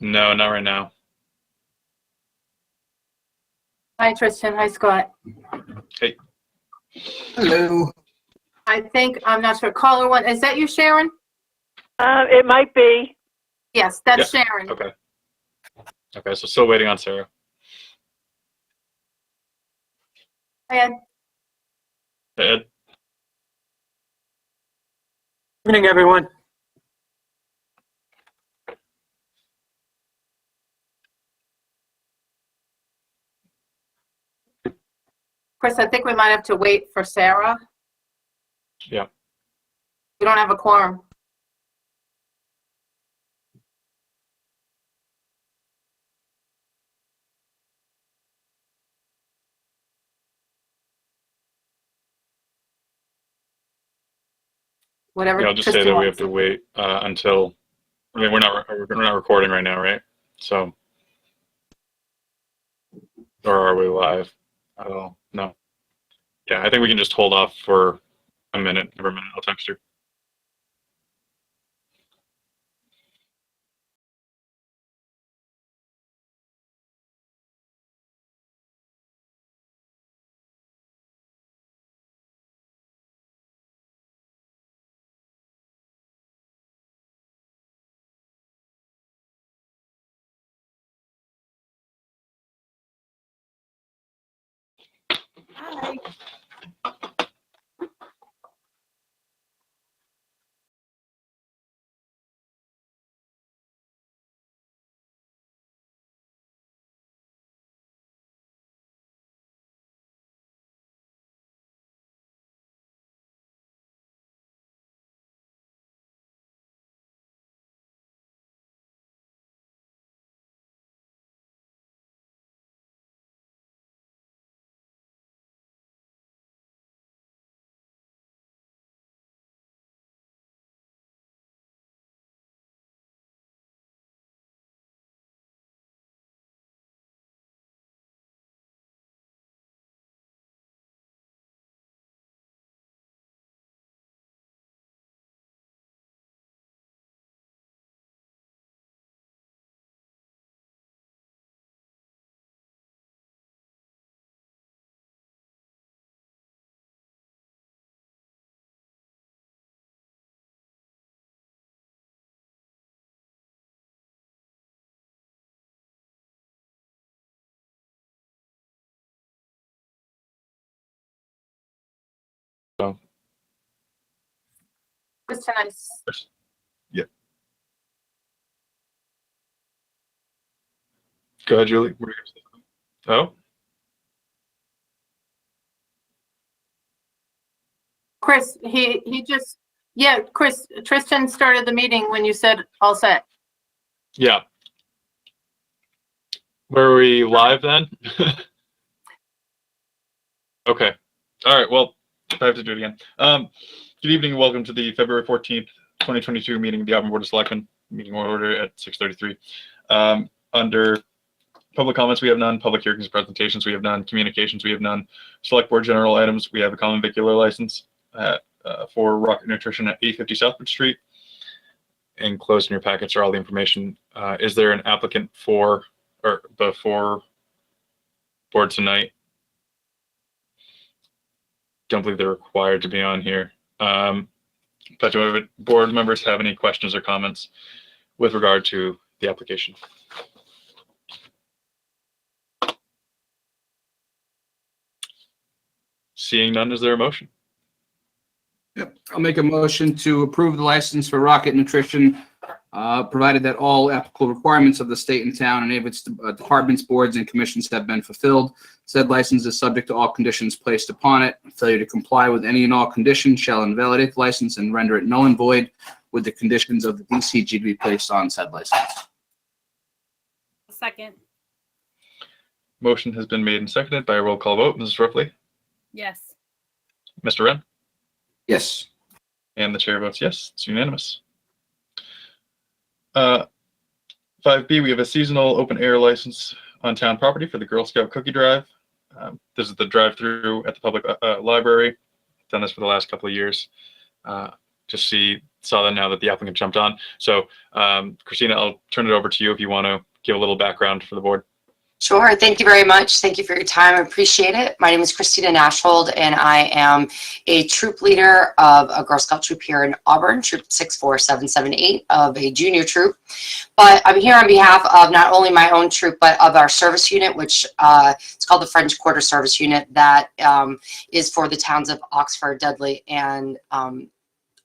No, not right now. Hi, Tristan. Hi, Scott. Hey. Hello. I think, I'm not sure, caller one, is that you, Sharon? It might be. Yes, that's Yeah. Sharon. Okay. Okay, so still waiting on Sarah. Hi, Ed. Ed? Evening, everyone. Chris, I think we might have to wait for Sarah. Yeah. We don't have a quorum. Whatever. Yeah, I'll just say Tristan that we have wants. to wait until, I mean, we're not recording right now, right? So, or are we live? I don't know. No. Yeah, I think we can just hold off for a minute. Every minute, I'll text her. Hi. So, Tristan, yeah. Go ahead, Julie. What are you gonna say? Oh? Chris, he just, yeah, Chris, Tristan started the meeting when you said all set. Yeah. Were we live then? Okay. All right. Well, I have to do it again. Good evening and welcome to the February 14th, 2022 meeting of the Auburn Board of Selectmen. Meeting order at 6:33. Under public comments, we have none. Public hearings and presentations, we have none. Communications, we have none. Select Board general items, we have a common vicular license for Rocket Nutrition at 850 Southwood Street. Enclosed in your packets are all the information. Is there an applicant for or before board tonight? Don't believe they're required to be on here. But do board members have any questions or comments with regard to the application? Seeing none, is there a motion? Yep. I'll make a motion to approve the license for Rocket Nutrition, provided that all applicable requirements of the state and town and its departments, boards, and commissions have been fulfilled. Said license is subject to all conditions placed upon it. Failure to comply with any and all conditions shall invalidate the license and render it null and void, with the conditions of the DCG to be placed on said license. Second. Motion has been made and seconded by a roll call vote. Mrs. Ruffley, Yes. Mr. Wren, Yes. and the chair votes yes. It's unanimous. 5B, we have a seasonal open air license on town property for the Girl Scout Cookie Drive. This is the drive-through at the public library. Done this for the last couple of years. just saw that now that the applicant jumped on. So Christina, I'll turn it over to you if you want to give a little background for the board. Sure. Thank you very much. Thank you for your time. I appreciate it. My name is Christina Nashhold, and I am a troop leader of a Girl Scout troop here in Auburn, Troop 64778 of a junior troop. But I'm here on behalf of not only my own troop, but of our service unit, which it's called the French Quarter Service Unit, that is for the towns of Oxford, Dudley, and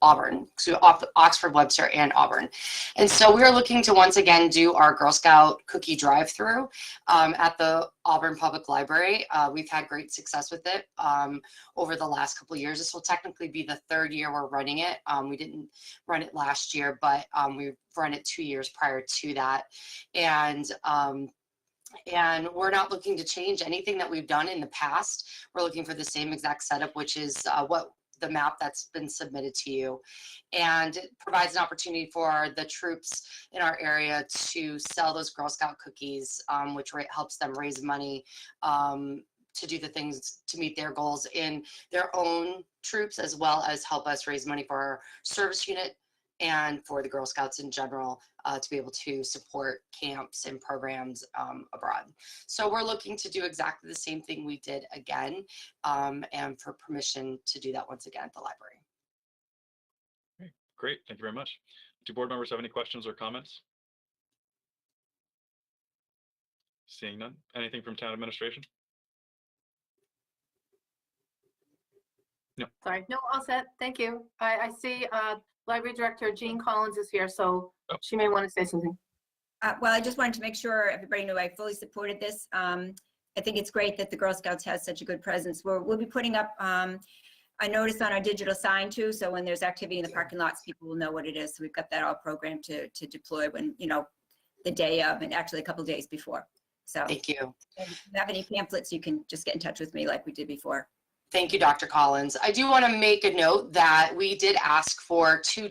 Auburn, so Oxford, Webster, and Auburn. And so we're looking to once again do our Girl Scout cookie drive-through at the Auburn Public Library. We've had great success with it over the last couple of years. This will technically be the third year we're running it. We didn't run it last year, but we've run it 2 years prior to that. And we're not looking to change anything that we've done in the past. We're looking for the same exact setup, which is what the map that's been submitted to you, and it provides an opportunity for the troops in our area to sell those Girl Scout cookies, which helps them raise money to do the things to meet their goals in their own troops, as well as help us raise money for our service unit and for the Girl Scouts in general to be able to support camps and programs abroad. So we're looking to do exactly the same thing we did again, and for permission to do that once again at the library. Okay, great, thank you very much. Do board members have any questions or comments? Seeing none. Anything from town administration? No. Sorry, no, all set. Thank you. I see Library Director Jean Collins is here, so she may want to say something. Well, I just wanted to make sure everybody knew I fully supported this. I think it's great that the Girl Scouts has such a good presence. We'll be putting up a notice on our digital sign too, so when there's activity in the parking lots, people will know what it is. So we've got that all programmed to deploy when, the day of, and actually a couple of days before. So Thank you. if you have any pamphlets, you can just get in touch with me like we did before. Thank you, Dr. Collins. I do want to make a note that we did ask for two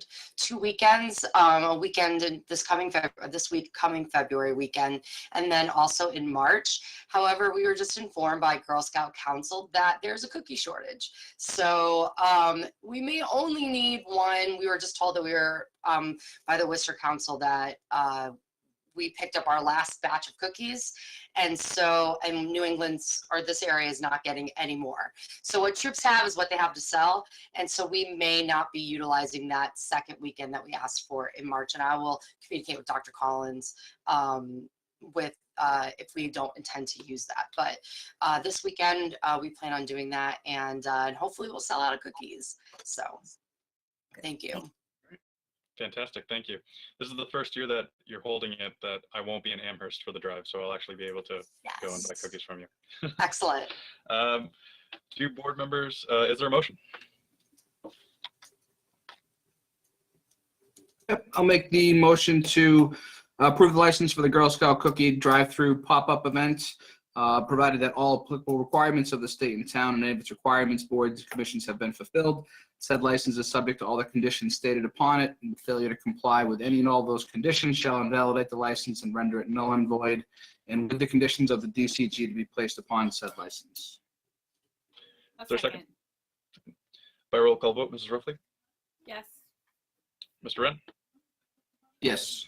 weekends, a weekend in this week coming February weekend, and then also in March. However, we were just informed by Girl Scout Council that there's a cookie shortage. So we may only need one. We were just told that we were by the Worcester Council that we picked up our last batch of cookies. And so, and New England's, or this area, is not getting any more. So what troops have is what they have to sell. And so we may not be utilizing that second weekend that we asked for in March. And I will communicate with Dr. Collins if we don't intend to use that. But this weekend, we plan on doing that, and hopefully we'll sell out of cookies. So thank you. Fantastic, thank you. This is the first year that you're holding it that I won't be in Amherst for the drive, so I'll actually be able to go and buy cookies from you. Excellent. Do board members, is there a motion? Yep, I'll make the motion to approve the license for the Girl Scout cookie drive-through pop-up event, provided that all applicable requirements of the state and town and any of its requirements, boards, and commissions have been fulfilled. Said license is subject to all the conditions stated upon it, and the failure to comply with any and all those conditions shall invalidate the license and render it null and void, and with the conditions of the DCG to be placed upon said license. Is there a second? By roll call vote, Mrs. Ruffley? Yes. Mr. Wren? Yes.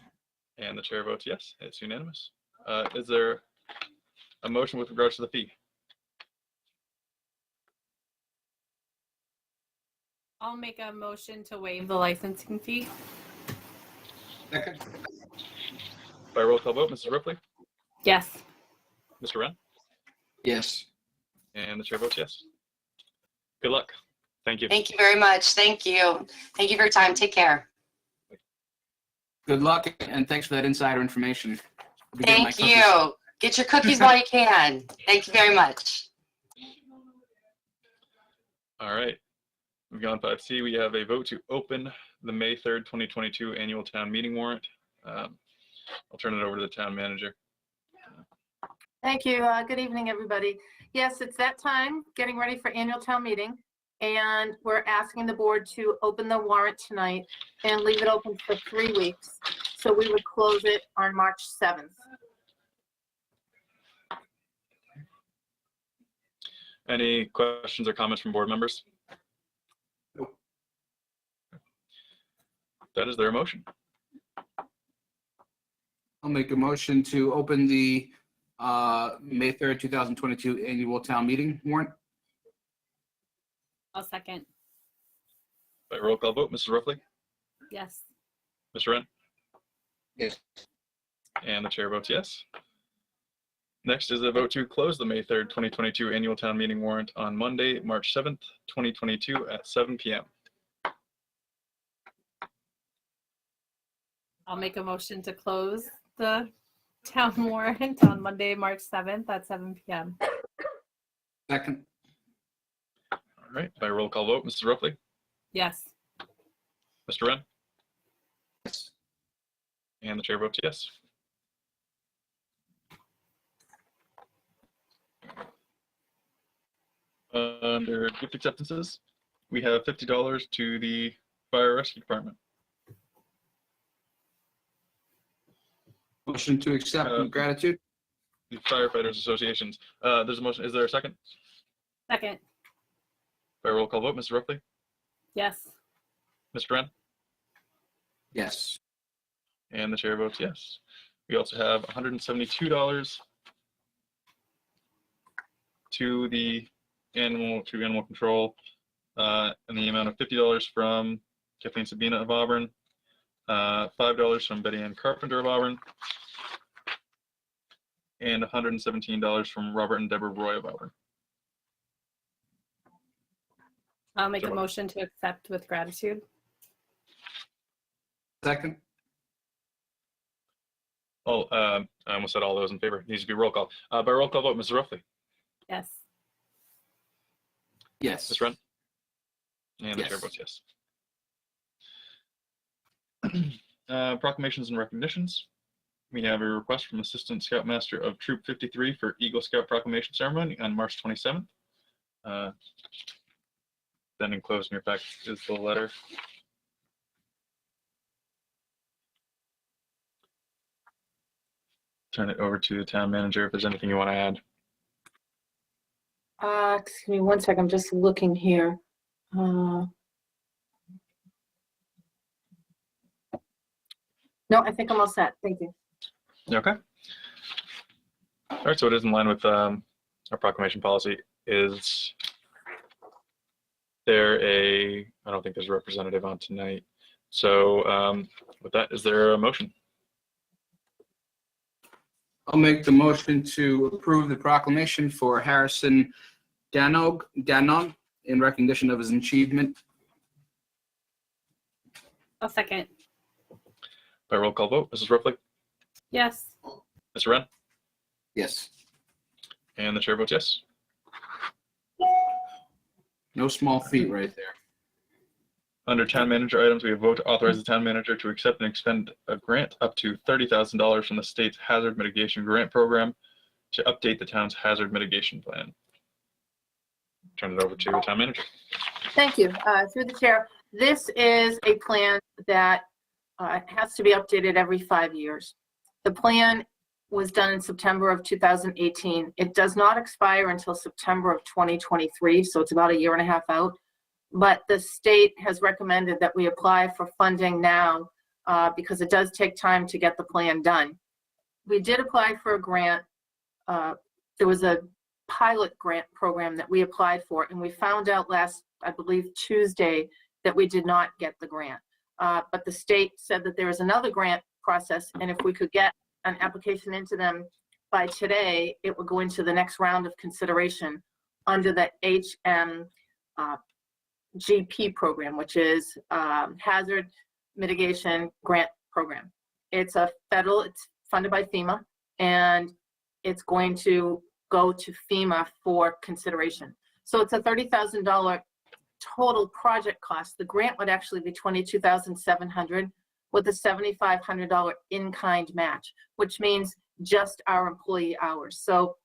And the chair votes yes, it's unanimous. Is there a motion with regards to the fee? I'll make a motion to waive the licensing fee. Second. By roll call vote, Mrs. Ruffley? Yes. Mr. Wren? Yes. And the chair votes yes. Good luck. Thank you. Thank you very much. Thank you. Thank you for your time. Take care. Good luck, and thanks for that insider information. I'll be getting my Thank cookies. you. Get your cookies while you can. Thank you very much. All right. Moving on, 5C, we have a vote to open the May 3rd, 2022 annual town meeting warrant. I'll turn it over to the town manager. Thank you. Good evening, everybody. Yes, it's that time, getting ready for annual town meeting. And we're asking the board to open the warrant tonight and leave it open for 3 weeks. So we would close it on March 7th. Any questions or comments from board members? that, is there a motion? I'll make a motion to open the May 3rd, 2022 annual town meeting warrant. I'll second. By roll call vote, Mrs. Ruffey, Yes. Mr. Wren, Yes. and the chair votes yes. Next is a vote to close the May 3rd, 2022 annual town meeting warrant on Monday, March 7th, 2022 at 7 p.m. I'll make a motion to close the town warrant on Monday, March 7th at 7 p.m. Second. All right, by roll call vote, Mrs. Ruffey, Yes. Mr. Wren, Yes. and the chair votes yes. Under gift acceptances, we have $50 to the fire rescue department. Motion to accept with gratitude. The firefighters associations. There's a motion. Is there a second? Second. By roll call vote, Mrs. Ruffey, Yes. Mr. Wren, Yes. and the chair votes yes. We also have $172 to the animal control, and the amount of $50 from Kathleen Sabina of Auburn, $5 from Betty Ann Carpenter of Auburn, and $117 from Robert and Deborah Roy of Auburn. I'll make a Sure. motion to accept with gratitude. Second. Oh, I almost said all those in favor. It needs to be roll call. By roll call vote, Mrs. Ruffey, Yes. Yes. Mr. Wren, and the chair Yes. votes yes. Proclamations and recognitions. We have a request from Assistant Scoutmaster of Troop 53 for Eagle Scout Proclamation Ceremony on March 27th. Then enclosed in your packet is the letter. Turn it over to the town manager if there's anything you want to add. Excuse me one second, I'm just looking here. No, I think I'm all set. Thank you. Okay. All right, so it is in line with our proclamation policy. Is there I don't think there's a representative on tonight. So with that, is there a motion? I'll make the motion to approve the proclamation for Harrison Danog in recognition of his achievement. I'll second. By roll call vote, Mrs. Ruffey, Yes. Mr. Wren, Yes. and the chair votes yes. No small feat right there. Under town manager items, we have vote to authorize the town manager to accept and expend a grant up to $30,000 from the state's hazard mitigation grant program to update the town's hazard mitigation plan. Turn it over to the town manager. Thank you. Through the chair, this is a plan that has to be updated every 5 years. The plan was done in September of 2018. It does not expire until September of 2023, so it's about a year and a half out. But the state has recommended that we apply for funding now because it does take time to get the plan done. We did apply for a grant. There was a pilot grant program that we applied for, and we found out last, I believe, Tuesday that we did not get the grant. But the state said that there is another grant process, and if we could get an application into them by today, it would go into the next round of consideration under the GP program, which is Hazard Mitigation Grant Program. It's funded by FEMA, and it's going to go to FEMA for consideration. So it's a $30,000 total project cost. The grant would actually be $22,700 with a $7,500 in-kind match, which means just our employee hours. So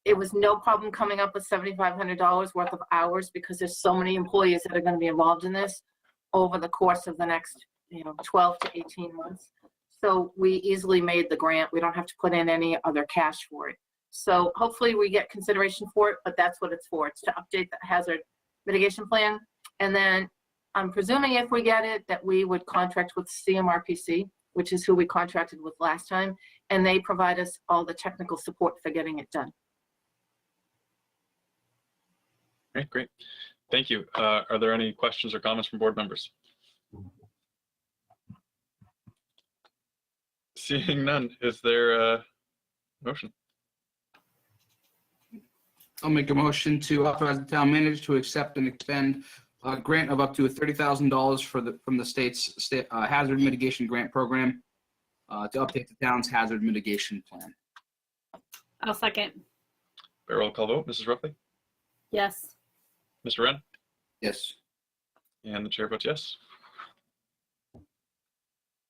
it was no problem coming up with $7,500 worth of hours because there's so many employees that are going to be involved in this over the course of the next 12 to 18 months. So we easily made the grant. We don't have to put in any other cash for it. So hopefully we get consideration for it, but that's what it's for. It's to update the hazard mitigation plan. And then I'm presuming if we get it, that we would contract with CMRPC, which is who we contracted with last time, and they provide us all the technical support for getting it done. Okay, great. Thank you. Are there any questions or comments from board members? Seeing none, is there a motion? I'll make a motion to authorize the town manager to accept and expend a grant of up to $30,000 from the state's hazard mitigation grant program to update the town's hazard mitigation plan. I'll second. By roll call vote, Mrs. Ruffey, Yes. Mr. Wren, Yes. and the chair votes yes.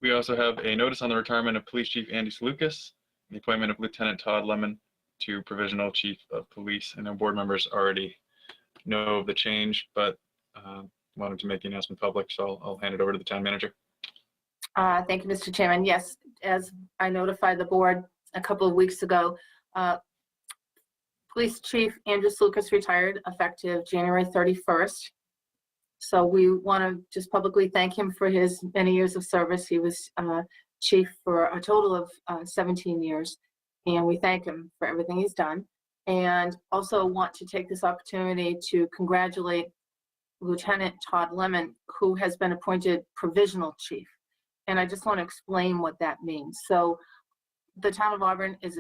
We also have a notice on the retirement of Police Chief Andy Salukas, the appointment of Lieutenant Todd Lemon to Provisional Chief of Police. I know board members already know of the change, but wanted to make the announcement public, so I'll hand it over to the town manager. Thank you, Mr. Chairman. Yes, as I notified the board a couple of weeks ago, Police Chief Andrew Slukas retired effective January 31st. So we want to just publicly thank him for his many years of service. He was chief for a total of 17 years, and we thank him for everything he's done. And also want to take this opportunity to congratulate Lieutenant Todd Lemon, who has been appointed provisional chief. And I just want to explain what that means. So the town of Auburn is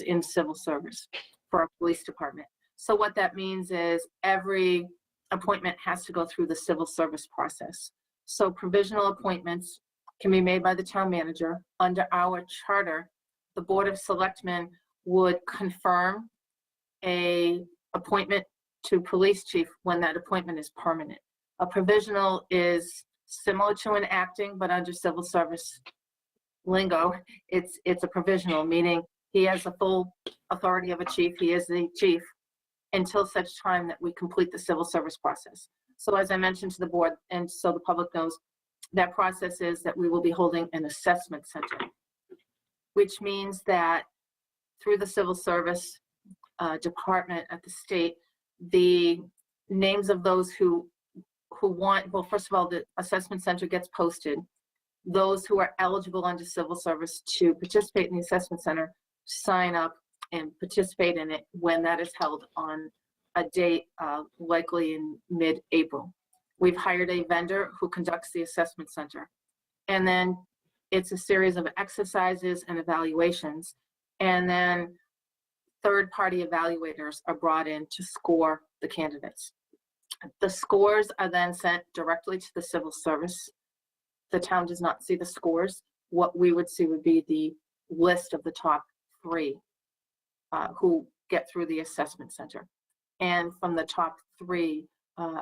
in civil service for our police department. So what that means is every appointment has to go through the civil service process. So provisional appointments can be made by the town manager. Under our charter, the Board of Selectmen would confirm a appointment to police chief when that appointment is permanent. A provisional is similar to an acting, but under civil service lingo, it's a provisional, meaning he has the full authority of a chief. He is the chief until such time that we complete the civil service process. So as I mentioned to the board, and so the public knows, that process is that we will be holding an assessment center, which means that through the civil service department at the state, the names of those who want, well, first of all, the assessment center gets posted. Those who are eligible under civil service to participate in the assessment center sign up and participate in it when that is held on a date likely in mid-April. We've hired a vendor who conducts the assessment center. And then it's a series of exercises and evaluations. And then third-party evaluators are brought in to score the candidates. The scores are then sent directly to the civil service. The town does not see the scores. What we would see would be the list of the top 3 who get through the assessment center. And from the top 3,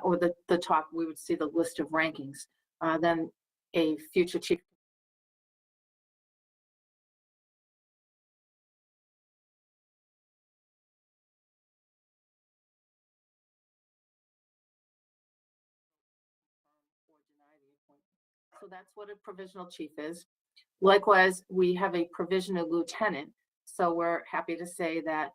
or the top, we would see the list of rankings. Then a future chief or deny the appointment. So that's what a provisional chief is. Likewise, we have a provisional lieutenant. So we're happy to say that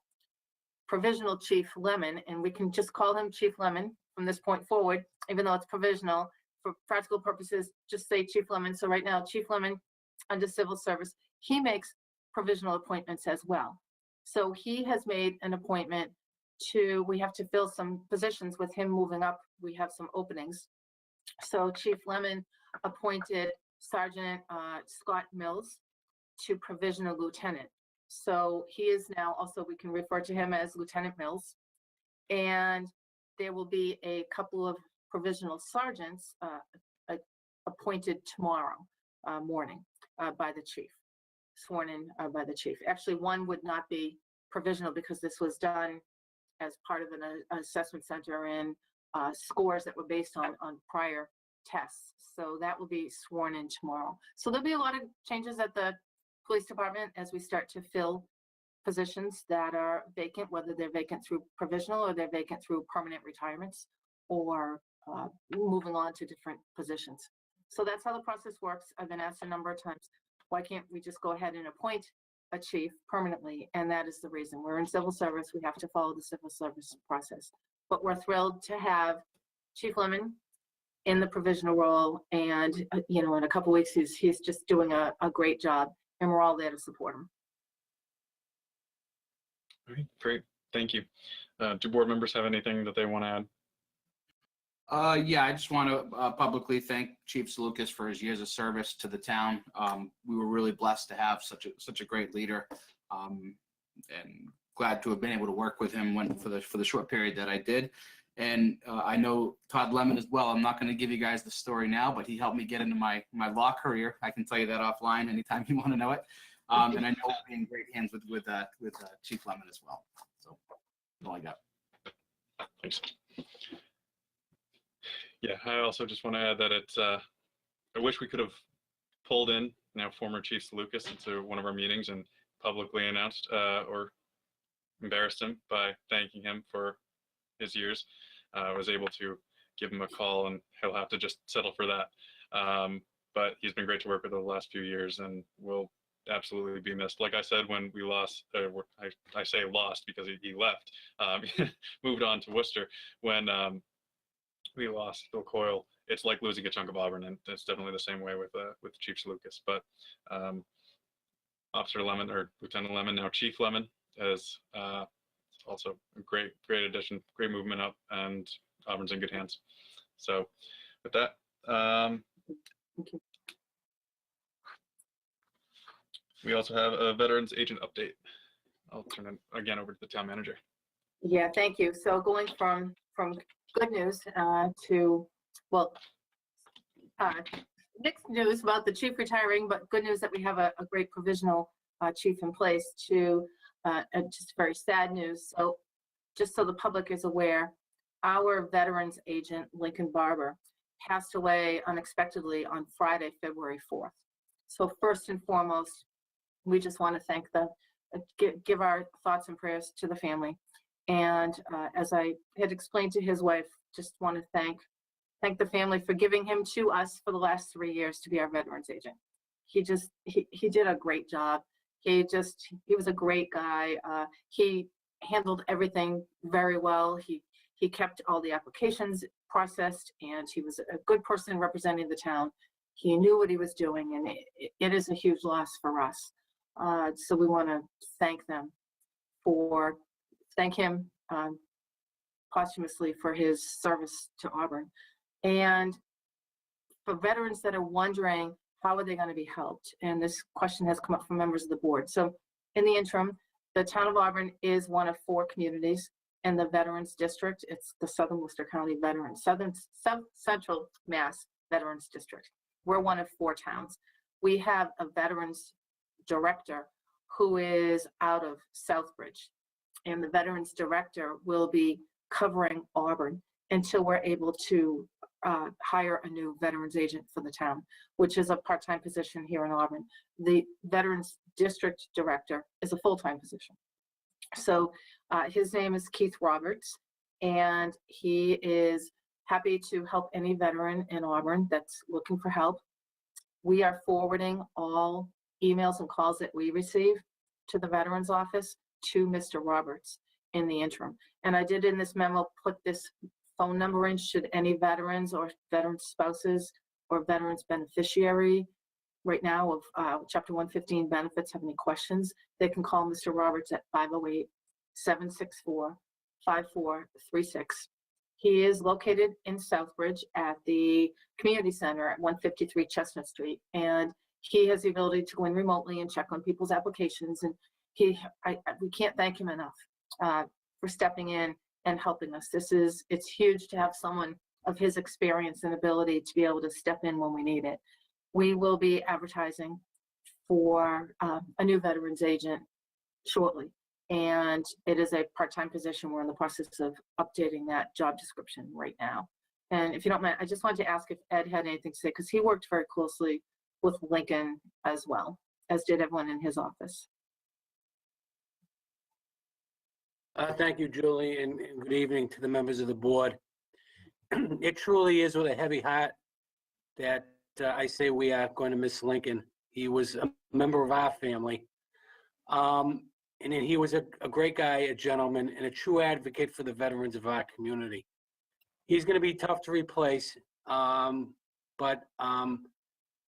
provisional Chief Lemon, and we can just call him Chief Lemon from this point forward, even though it's provisional. For practical purposes, just say Chief Lemon. So right now, Chief Lemon under civil service, he makes provisional appointments as well. So he has made an appointment we have to fill some positions with him moving up. We have some openings. So Chief Lemon appointed Sergeant Scott Mills to provisional lieutenant. So he is now also, we can refer to him as Lieutenant Mills. And there will be a couple of provisional sergeants appointed tomorrow morning by the chief, sworn in by the chief. Actually, one would not be provisional because this was done as part of an assessment center and scores that were based on prior tests. So that will be sworn in tomorrow. So there'll be a lot of changes at the police department as we start to fill positions that are vacant, whether they're vacant through provisional or they're vacant through permanent retirements or moving on to different positions. So that's how the process works. I've been asked a number of times, why can't we just go ahead and appoint a chief permanently? And that is the reason. We're in civil service. We have to follow the civil service process. But we're thrilled to have Chief Lemon in the provisional role, and in a couple weeks he's just doing a great job, and we're all there to support him. All right, great. Thank you. Do board members have anything that they want to add? Yeah, I just want to publicly thank Chief Selectmen for his years of service to the town. We were really blessed to have such a great leader, and glad to have been able to work with him for the short period that I did. And I know Todd Lemon as well. I'm not going to give you guys the story now, but he helped me get into my law career. I can tell you that offline anytime you want to know it. And I know we'll be in great hands with Chief Lemon as well. So that's all I got. Thanks. Yeah, I also just want to add that I wish we could have pulled in former Chief Lucas into one of our meetings and publicly announced or embarrassed him by thanking him for his years. I was able to give him a call, and he'll have to just settle for that. But he's been great to work with over the last few years, and will absolutely be missed. Like I said, when we lost, I say lost because he left, moved on to Worcester. When we lost Bill Coyle, it's like losing a chunk of Auburn, and it's definitely the same way with Chief Lucas. But Officer Lemon, or Lieutenant Lemon, now Chief Lemon, is also a great addition, great movement up, and Auburn's in good hands. So with that, we also have a veterans agent update. I'll turn it again over to the town manager. Yeah, thank you. So going from good news to, mixed news about the chief retiring, but good news that we have a great provisional chief in place, to just very sad news. So just so the public is aware, our veterans agent, Lincoln Barber, passed away unexpectedly on Friday, February 4th. So first and foremost, we just want to give our thoughts and prayers to the family. And as I had explained to his wife, just want to thank the family for giving him to us for the last 3 years to be our veterans agent. He did a great job. He was a great guy. He handled everything very well. He kept all the applications processed, and he was a good person representing the town. He knew what he was doing, and it is a huge loss for us. So we want to thank him posthumously for his service to Auburn. And for veterans that are wondering, how are they going to be helped? And this question has come up from members of the board. So in the interim, the town of Auburn is one of 4 communities in the Veterans District. It's the Southern Worcester County Veterans, Central Mass Veterans District. We're one of 4 towns. We have a veterans director who is out of Southbridge, and the veterans director will be covering Auburn until we're able to hire a new veterans agent for the town, which is a part-time position here in Auburn. The veterans district director is a full-time position. So his name is Keith Roberts, and he is happy to help any veteran in Auburn that's looking for help. We are forwarding all emails and calls that we receive to the veterans office to Mr. Roberts in the interim. And I did in this memo put this phone number in, should any veterans or veteran spouses or veterans beneficiary right now of Chapter 115 benefits have any questions, they can call Mr. Roberts at 508-764-5436. He is located in Southbridge at the community center at 153 Chestnut Street, and he has the ability to go in remotely and check on people's applications. And we can't thank him enough for stepping in and helping us. It's huge to have someone of his experience and ability to be able to step in when we need it. We will be advertising for a new veterans agent shortly, and it is a part-time position. We're in the process of updating that job description right now. And if you don't mind, I just wanted to ask if Ed had anything to say, because he worked very closely with Lincoln as well, as did everyone in his office. Thank you, Julie, and good evening to the members of the board. It truly is with a heavy heart that I say we are going to miss Lincoln. He was a member of our family, and then he was a great guy, a gentleman, and a true advocate for the veterans of our community. He's going to be tough to replace, But,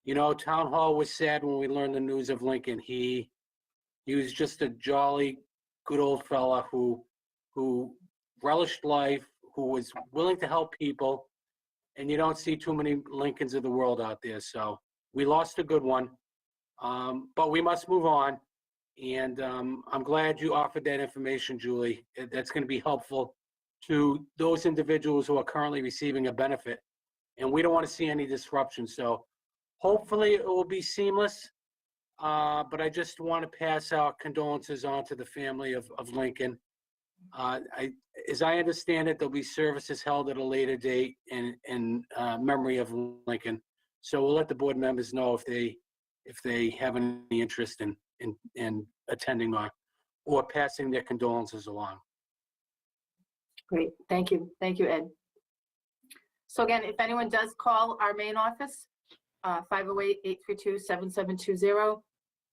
you know, Town Hall was sad when we learned the news of Lincoln. He was just a jolly, good old fella who relished life, who was willing to help people. And you don't see too many Lincolns of the world out there. So we lost a good one. But we must move on. And I'm glad you offered that information, Julie. That's going to be helpful to those individuals who are currently receiving a benefit. And we don't want to see any disruption. So hopefully it will be seamless. But I just want to pass our condolences on to the family of Lincoln. As I understand it, there'll be services held at a later date in memory of Lincoln. So we'll let the board members know if they have any interest in attending or passing their condolences along. Great, thank you. Thank you, Ed. So again, if anyone does call our main office, 508-832-7720,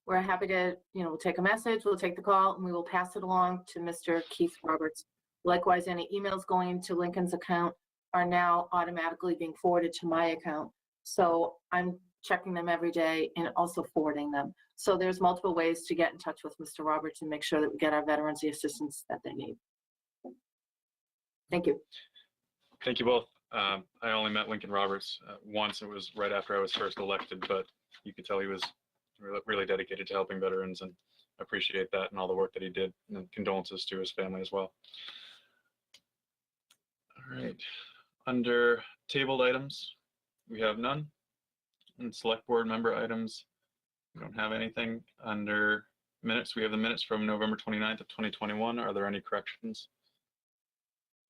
we're happy to, we'll take a message, we'll take the call, and we will pass it along to Mr. Keith Roberts. Likewise, any emails going into Lincoln's account are now automatically being forwarded to my account. So I'm checking them every day and also forwarding them. So there's multiple ways to get in touch with Mr. Roberts and make sure that we get our veterans the assistance that they need. Thank you. Thank you both. I only met Lincoln Roberts once. It was right after I was first elected, but you could tell he was really dedicated to helping veterans, and appreciate that and all the work that he did, and condolences to his family as well. All right, under tabled items, we have none. And select board member items, we don't have anything. Under minutes, we have the minutes from November 29th of 2021. Are there any corrections?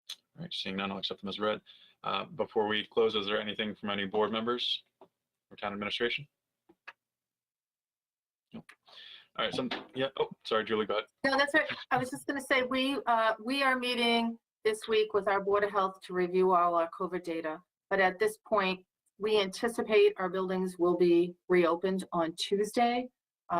All right, seeing none, I'll accept them as read. Before we close, is there anything from any board members or town administration? No. All right, yeah, oh, sorry, Julie, go ahead. No, that's right. I was just going to say, we are meeting this week with our Board of Health to review all our COVID data. But at this point, we anticipate our buildings will be reopened on Tuesday.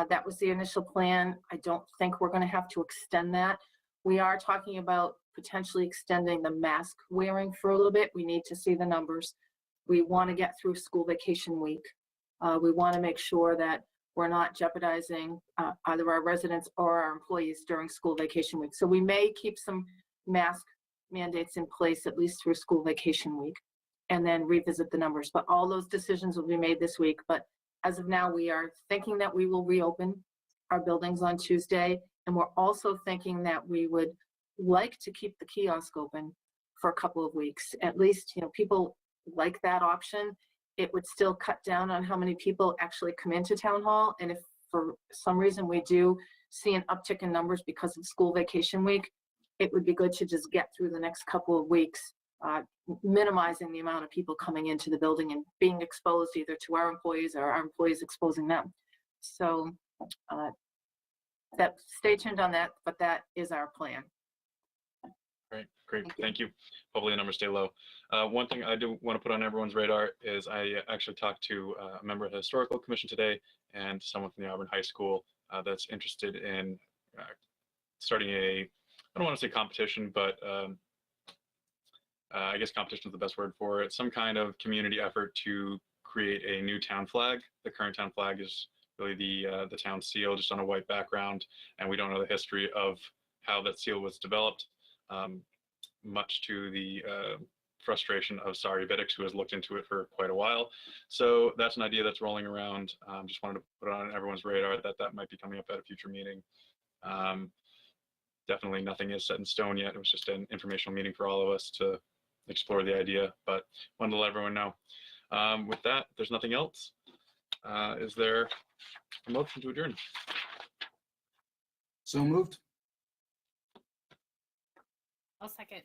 That was the initial plan. I don't think we're going to have to extend that. We are talking about potentially extending the mask wearing for a little bit. We need to see the numbers. We want to get through school vacation week. We want to make sure that we're not jeopardizing either our residents or our employees during school vacation week. So we may keep some mask mandates in place at least through school vacation week, and then revisit the numbers. But all those decisions will be made this week. But as of now, we are thinking that we will reopen our buildings on Tuesday. And we're also thinking that we would like to keep the kiosk open for a couple of weeks. At least, people like that option. It would still cut down on how many people actually come into town hall. And if for some reason we do see an uptick in numbers because of school vacation week, it would be good to just get through the next couple of weeks, minimizing the amount of people coming into the building and being exposed either to our employees or our employees exposing them. So stay tuned on that, but that is our plan. Great, thank you. Hopefully the numbers stay low. One thing I do want to put on everyone's radar is I actually talked to a member of the Historical Commission today and someone from the Auburn High School that's interested in starting I don't want to say competition, but I guess competition is the best word for it. Some kind of community effort to create a new town flag. The current town flag is really the town seal, just on a white background, and we don't know the history of how that seal was developed, much to the frustration of Sari Vidic, who has looked into it for quite a while. So that's an idea that's rolling around. Just wanted to put it on everyone's radar that might be coming up at a future meeting. Definitely nothing is set in stone yet. It was just an informational meeting for all of us to explore the idea, but wanted to let everyone know. With that, if there's nothing else, is there a motion to adjourn? So moved. I'll second.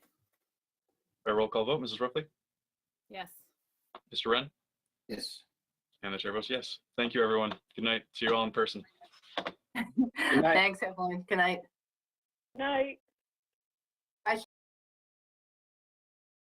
By roll call vote, Mrs. Ruffley, Yes. Mr. Wren, Yes. and the chair votes yes. Thank you, everyone. Good night. See you all in person. night. Thanks, everyone. Good night. Night.